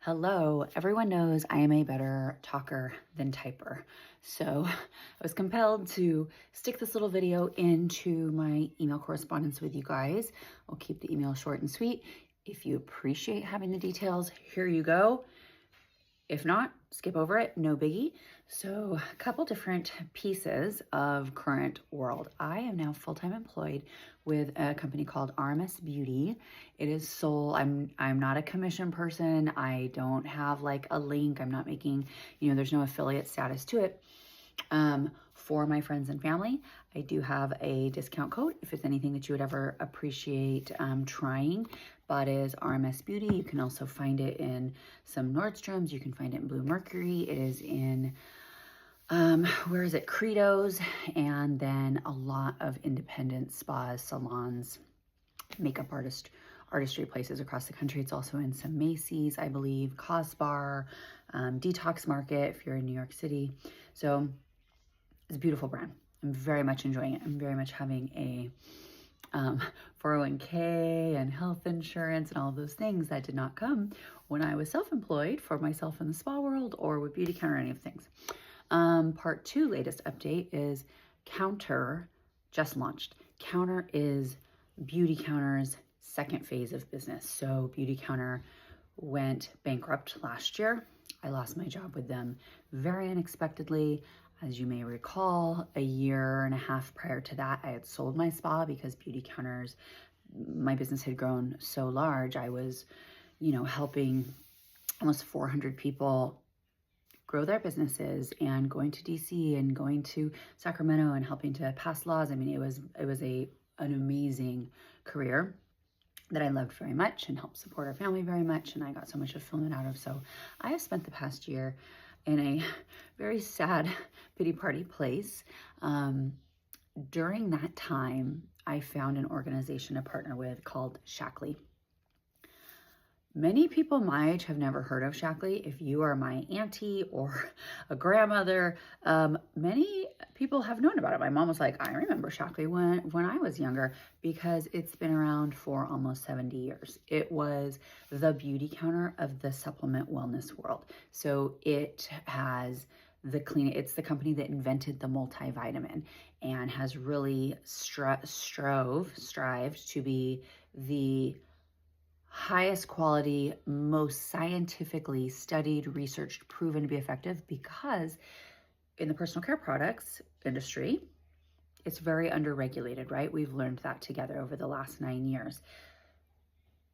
Hello, everyone knows I am a better talker than typer. So I was compelled to stick this little video into my email correspondence with you guys. I'll keep the email short and sweet. If you appreciate having the details, here you go. If not, skip over it, no biggie. So a couple different pieces of current world. I am now full-time employed with a company called RMS Beauty. It is sole, I'm not a commission person. I don't have like a link. I'm not making, there's no affiliate status to it. For my friends and family, I do have a discount code if it's anything that you would ever appreciate trying. But is RMS Beauty. You can also find it in some Nordstroms. You can find it in Blue Mercury. It is in, where is it? Credos, and then a lot of independent spas, salons, makeup artistry places across the country. It's also in some Macy's, I believe, Cosbar, Detox Market if you're in New York City. So it's a beautiful brand. I'm very much enjoying it. I'm very much having a 401k and health insurance and all of those things that did not come when I was self-employed for myself in the spa world or with Beauty Counter or any of things. Part 2 latest update is Counter just launched. Counter is Beauty Counter's second phase of business. So Beauty Counter went bankrupt last year. I lost my job with them very unexpectedly. As you may recall, a year and a half prior to that, I had sold my spa because Beauty Counters, my business had grown so large. I was, helping almost 400 people grow their businesses and going to DC and going to Sacramento and helping to pass laws. I mean, it was an amazing career that I loved very much and helped support our family very much. And I got so much fulfillment out of. So I have spent the past year in a very sad pity party place. During that time, I found an organization to partner with called Shaklee. Many people my age have never heard of Shaklee. If you are my auntie or a grandmother, many people have known about it. My mom was like, I remember Shaklee when I was younger because it's been around for almost 70 years. It was the Beauty Counter of the supplement wellness world. So it has it's the company that invented the multivitamin and has really strived to be the highest quality, most scientifically studied, researched, proven to be effective, because in the personal care products industry, it's very underregulated, right? We've learned that together over the last 9 years.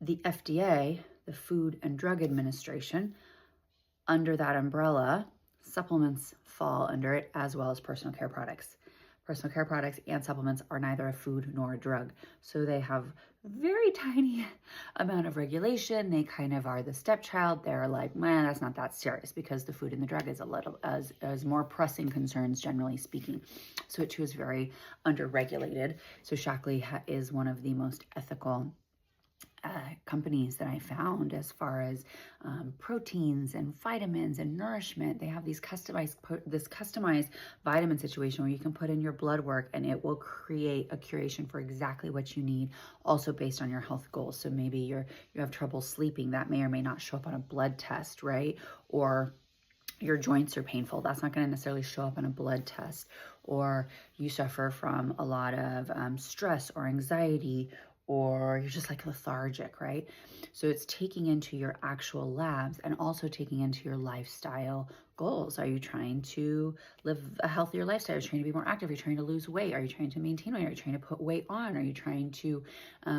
The FDA, the Food and Drug Administration, under that umbrella, supplements fall under it, as well as personal care products. Personal care products and supplements are neither a food nor a drug. So they have very tiny amount of regulation. They kind of are the stepchild. They're like, man, that's not that serious, because the food and the drug is a little as more pressing concerns, generally speaking. So it too is very underregulated. So Shaklee is one of the most ethical companies that I found as far as proteins and vitamins and nourishment. They have this customized vitamin situation where you can put in your blood work and it will create a curation for exactly what you need, also based on your health goals. So maybe you have trouble sleeping. That may or may not show up on a blood test, right? Or your joints are painful. That's not going to necessarily show up on a blood test. Or you suffer from a lot of stress or anxiety, or you're just like lethargic, right? So it's taking into your actual labs and also taking into your lifestyle goals. Are you trying to live a healthier lifestyle? Are you trying to be more active? Are you trying to lose weight? Are you trying to maintain weight? Are you trying to put weight on? Are you trying to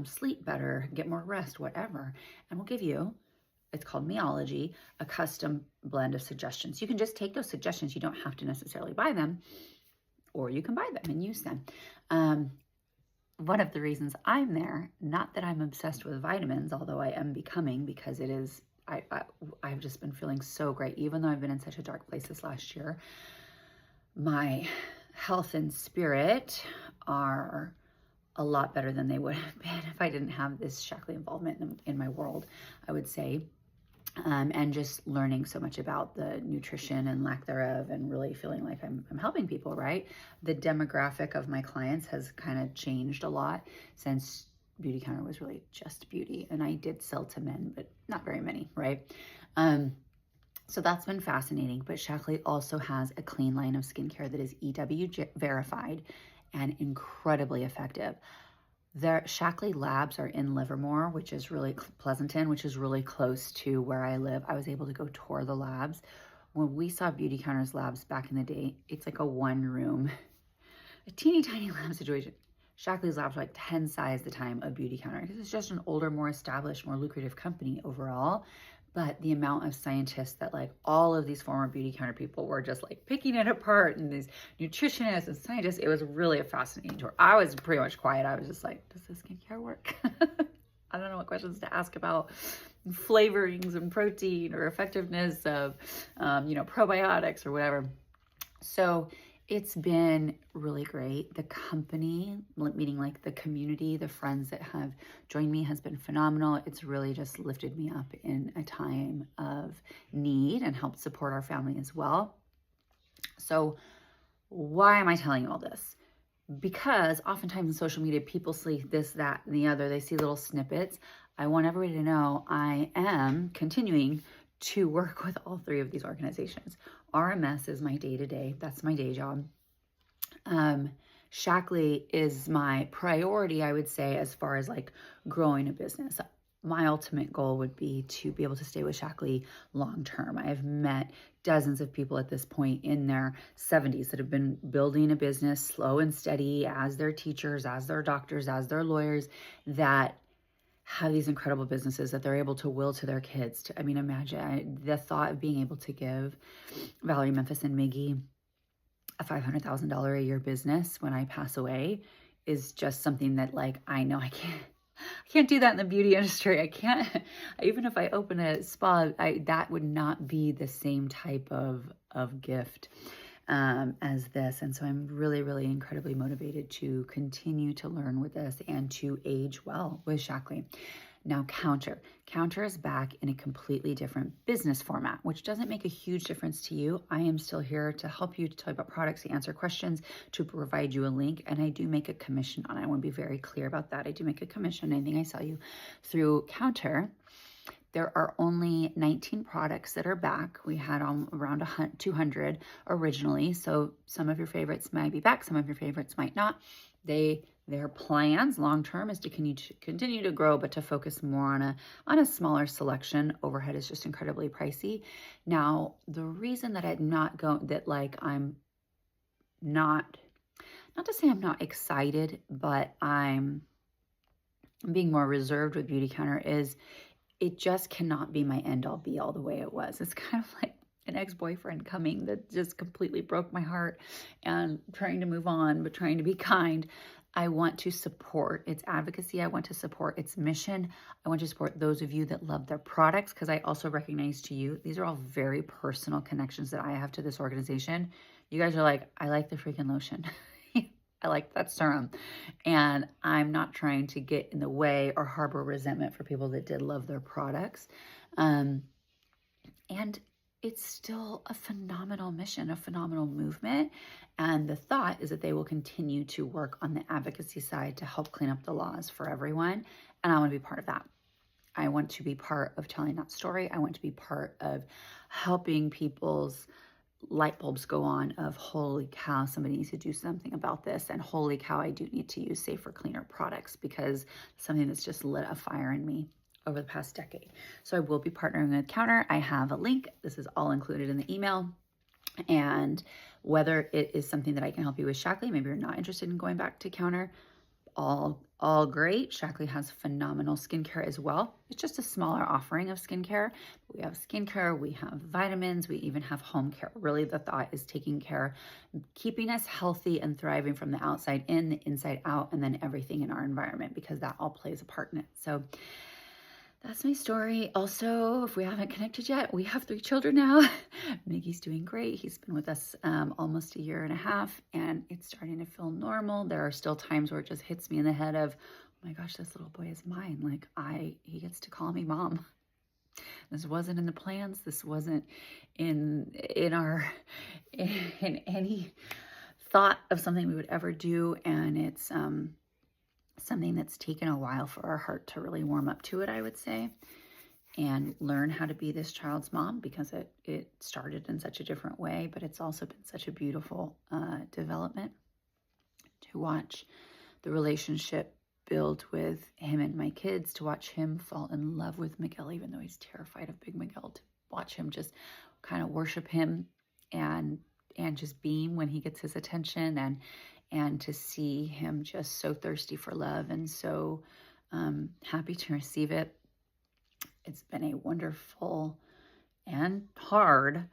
sleep better, get more rest, whatever? And we'll give you, it's called Meology, a custom blend of suggestions. You can just take those suggestions. You don't have to necessarily buy them, or you can buy them and use them. One of the reasons I'm there, not that I'm obsessed with vitamins, although I am becoming, because it is, I've just been feeling so great. Even though I've been in such a dark place this last year, my health and spirit are a lot better than they would have been if I didn't have this Shaklee involvement in my world, I would say. And just learning so much about the nutrition and lack thereof, and really feeling like I'm helping people, right? The demographic of my clients has kind of changed a lot since Beauty Counter was really just beauty. And I did sell to men, but not very many, right? So that's been fascinating. But Shaklee also has a clean line of skincare that is EW verified and incredibly effective. Their Shaklee labs are in Livermore, which is really Pleasanton, which is really close to where I live. I was able to go tour the labs. When we saw Beauty Counter's labs back in the day, it's like a one room, a teeny tiny lab situation. Shaklee's labs are like 10 times the time of Beauty Counter because it's just an older, more established, more lucrative company overall. But the amount of scientists that like all of these former Beauty Counter people were just like picking it apart, and these nutritionists and scientists, it was really a fascinating tour. I was pretty much quiet. I was just like, does this skincare work? I don't know what questions to ask about flavorings and protein or effectiveness of, probiotics or whatever. So it's been really great. The company, meaning like the community, the friends that have joined me has been phenomenal. It's really just lifted me up in a time of need and helped support our family as well. So why am I telling you all this? Because oftentimes in social media, people see this, that, and the other. They see little snippets. I want everybody to know I am continuing to work with all three of these organizations. RMS is my day-to-day. That's my day job. Shaklee is my priority, I would say, as far as like growing a business. My ultimate goal would be to be able to stay with Shaklee long-term. I have met dozens of people at this point in their 70s that have been building a business slow and steady as their teachers, as their doctors, as their lawyers, that have these incredible businesses that they're able to will to their kids. Imagine the thought of being able to give Valerie, Memphis, and Miggy a $500,000 a year business when I pass away is just something that like, I know I can't do that in the beauty industry. I can't, even if I open a spa, that would not be the same type of gift as this. And so I'm really, really incredibly motivated to continue to learn with this and to age well with Shaklee. Now, Counter is back in a completely different business format, which doesn't make a huge difference to you. I am still here to help you, to tell you about products, to answer questions, to provide you a link, and I do make a commission on it. I want to be very clear about that. I do make a commission on anything I sell you through Counter. There are only 19 products that are back. We had around 200 originally, so some of your favorites might be back, some of your favorites might not. Their plans long-term is to continue to grow, but to focus more on a smaller selection. Overhead is just incredibly pricey. Now, the reason that I'm not to say I'm not excited, but I'm being more reserved with Beauty Counter is it just cannot be my end-all be-all the way it was. It's kind of like an ex-boyfriend coming that just completely broke my heart, and trying to move on, but trying to be kind. I want to support its advocacy. I want to support its mission. I want to support those of you that love their products, because I also recognize to you, these are all very personal connections that I have to this organization. You guys are like, I like the freaking lotion. I like that serum. And I'm not trying to get in the way or harbor resentment for people that did love their products. And it's still a phenomenal mission, a phenomenal movement. And the thought is that they will continue to work on the advocacy side to help clean up the laws for everyone. And I want to be part of that. I want to be part of telling that story. I want to be part of helping people's light bulbs go on of, holy cow, somebody needs to do something about this. And holy cow, I do need to use safer, cleaner products, because something that's just lit a fire in me over the past decade. So I will be partnering with Counter. I have a link. This is all included in the email. And whether it is something that I can help you with Shaklee, maybe you're not interested in going back to Counter, all great. Shaklee has phenomenal skincare as well. It's just a smaller offering of skincare. We have skincare, we have vitamins, we even have home care. Really, the thought is taking care, keeping us healthy and thriving from the outside in, the inside out, and then everything in our environment, because that all plays a part in it. So that's my story. Also, if we haven't connected yet, we have 3 children now. Miggy's doing great. He's been with us almost a year and a half, and it's starting to feel normal. There are still times where it just hits me in the head of, oh my gosh, this little boy is mine. Like, he gets to call me mom. This wasn't in the plans. This wasn't in any thought of something we would ever do. And it's something that's taken a while for our heart to really warm up to it, I would say, and learn how to be this child's mom, because it started in such a different way, but it's also been such a beautiful development to watch the relationship build with him and my kids, to watch him fall in love with Miguel, even though he's terrified of big Miguel, to watch him just kind of worship him and just beam when he gets his attention, and to see him just so thirsty for love and so happy to receive it. It's been a wonderful and hard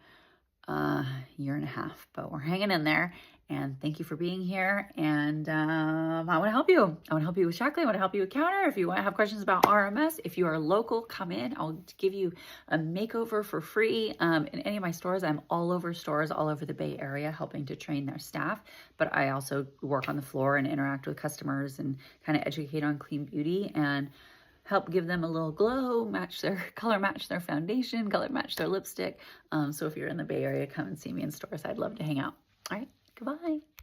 year and a half, but we're hanging in there. And thank you for being here. And I want to help you. I want to help you with Shaklee. I want to help you with Counter. If you want to have questions about RMS, if you are local, come in. I'll give you a makeover for free. In any of my stores, I'm all over stores all over the Bay Area helping to train their staff. But I also work on the floor and interact with customers and kind of educate on clean beauty and help give them a little glow, match their color, match their foundation, color match their lipstick. So if you're in the Bay Area, come and see me in stores. I'd love to hang out. All right, goodbye.